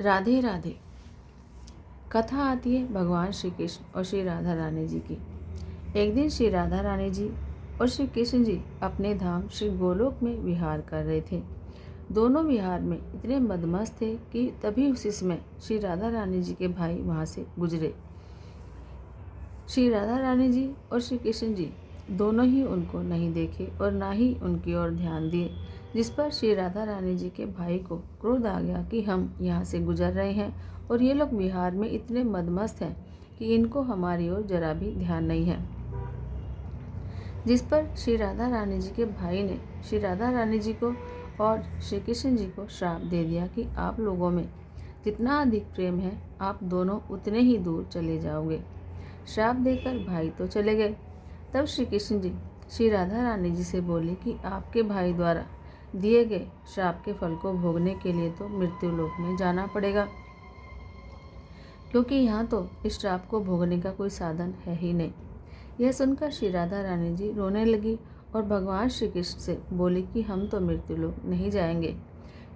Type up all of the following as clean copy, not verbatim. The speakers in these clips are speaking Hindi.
राधे राधे। कथा आती है भगवान श्री कृष्ण और श्री राधा रानी जी की। एक दिन श्री राधा रानी जी और श्री कृष्ण जी अपने धाम श्री गोलोक में विहार कर रहे थे। दोनों विहार में इतने मदमस्त थे कि तभी उसी समय श्री राधा रानी जी के भाई वहां से गुजरे। श्री राधा रानी जी और श्री कृष्ण जी दोनों ही उनको नहीं देखे और ना ही उनकी ओर ध्यान दिए, जिस पर श्री राधा रानी जी के भाई को क्रोध आ गया कि हम यहाँ से गुजर रहे हैं और ये लोग विहार में इतने मदमस्त हैं कि इनको हमारी ओर जरा भी ध्यान नहीं है। जिस पर श्री राधा रानी जी के भाई ने श्री राधा रानी जी को और श्री कृष्ण जी को श्राप दे दिया कि आप लोगों में जितना अधिक प्रेम है आप दोनों उतने ही दूर चले जाओगे। श्राप देकर भाई तो चले गए। तब श्री कृष्ण जी श्री राधा रानी जी से बोले कि आपके भाई द्वारा दिए गए श्राप के फल को भोगने के लिए तो मृत्यु लोक में जाना पड़ेगा, क्योंकि यहाँ तो इस श्राप को भोगने का कोई साधन है ही नहीं। यह सुनकर श्री राधा रानी जी रोने लगी और भगवान श्री कृष्ण से बोली कि हम तो मृत्यु लोक नहीं जाएंगे,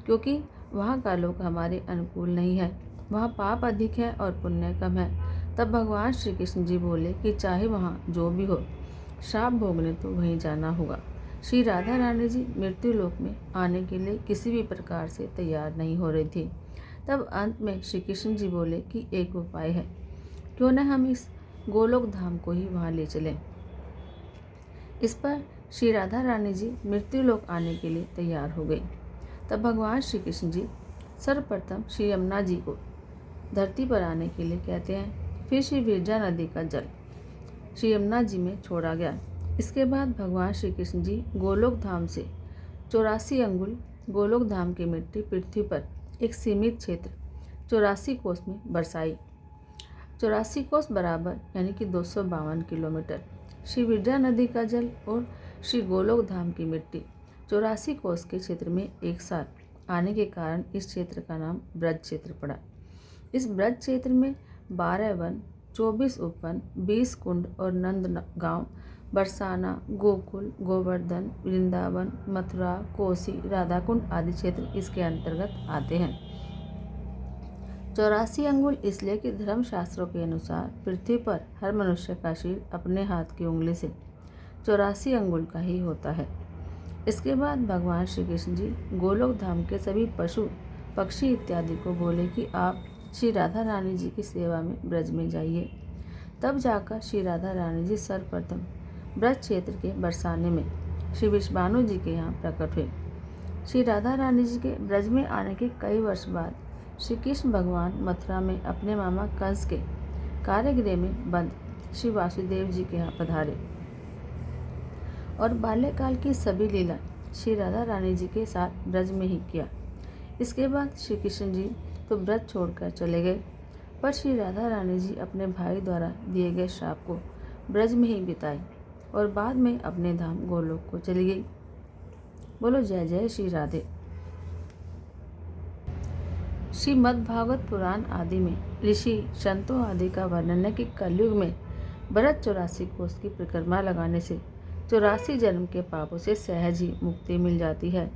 क्योंकि वहाँ का लोक हमारे अनुकूल नहीं है, वहाँ पाप अधिक है और पुण्य कम है। तब भगवान श्री कृष्ण जी बोले कि चाहे वहाँ जो भी हो, श्राप भोगने तो वहीं जाना होगा। श्री राधा रानी जी मृत्यु लोक में आने के लिए किसी भी प्रकार से तैयार नहीं हो रही थी। तब अंत में श्री कृष्ण जी बोले कि एक उपाय है, क्यों न हम इस गोलोक धाम को ही वहाँ ले चलें। इस पर श्री राधा रानी जी मृत्यु लोक आने के लिए तैयार हो गई। तब भगवान श्री कृष्ण जी सर्वप्रथम श्री यमुना जी को धरती पर आने के लिए कहते हैं। फिर श्री विरजा नदी का जल श्री यमुना जी में छोड़ा गया। इसके बाद भगवान श्री कृष्ण जी गोलोक धाम से 84 अंगुल गोलोक धाम की मिट्टी पृथ्वी पर एक सीमित क्षेत्र 84 कोस में बरसाई। 84 कोस बराबर यानी कि 252 किलोमीटर। श्री विरजा नदी का जल और श्री गोलोक धाम की मिट्टी 84 कोस के क्षेत्र में एक साथ आने के कारण इस क्षेत्र का नाम ब्रज क्षेत्र पड़ा। इस ब्रज क्षेत्र में 12 वन, 24 उपवन, 20 कुंड और नंद गांव, बरसाना, गोकुल, गोवर्धन, वृंदावन, मथुरा, कोसी, राधा कुंड आदि क्षेत्र इसके अंतर्गत आते हैं। 84 अंगुल इसलिए कि धर्मशास्त्रों के अनुसार पृथ्वी पर हर मनुष्य का सिर अपने हाथ की उंगली से 84 अंगुल का ही होता है। इसके बाद भगवान श्री कृष्ण जी गोलोक धाम के सभी पशु पक्षी इत्यादि को बोले कि आप श्री राधा रानी जी की सेवा में ब्रज में जाइए। तब जाकर श्री राधा रानी जी सर्वप्रथम ब्रज क्षेत्र के बरसाने में श्री विश्वानु जी के यहाँ प्रकट हुए। श्री राधा रानी जी के ब्रज में आने के कई वर्ष बाद श्री कृष्ण भगवान मथुरा में अपने मामा कंस के कार्यगृह में बंद श्री वासुदेव जी के यहाँ पधारे और बाल्यकाल की सभी लीला श्री राधा रानी जी के साथ ब्रज में ही किया। इसके बाद श्री कृष्ण जी तो ब्रज छोड़कर चले गए, पर श्री राधा रानी जी अपने भाई द्वारा दिए गए श्राप को ब्रज में ही बिताई और बाद में अपने धाम गोलोक को चली गई। बोलो जय जय श्री राधे। श्रीमद्भागवत पुराण आदि में ऋषि संतों आदि का वर्णन है कि कलयुग में ब्रज 84 कोस की परिक्रमा लगाने से 84 जन्म के पापों से सहज ही मुक्ति मिल जाती है।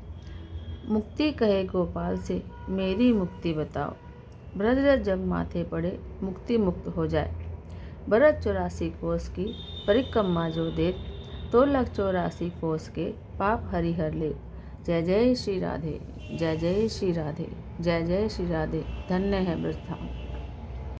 मुक्ति कहे गोपाल से मेरी मुक्ति बताओ, ब्रज जब माथे पड़े मुक्ति मुक्त हो जाए। ब्रज 84 कोस की परिक्रमा जो दे, तो लग 84 कोस के पाप हरि हर ले। जय जय श्री राधे, जय जय श्री राधे, जय जय श्री राधे। धन्य है ब्रज धाम।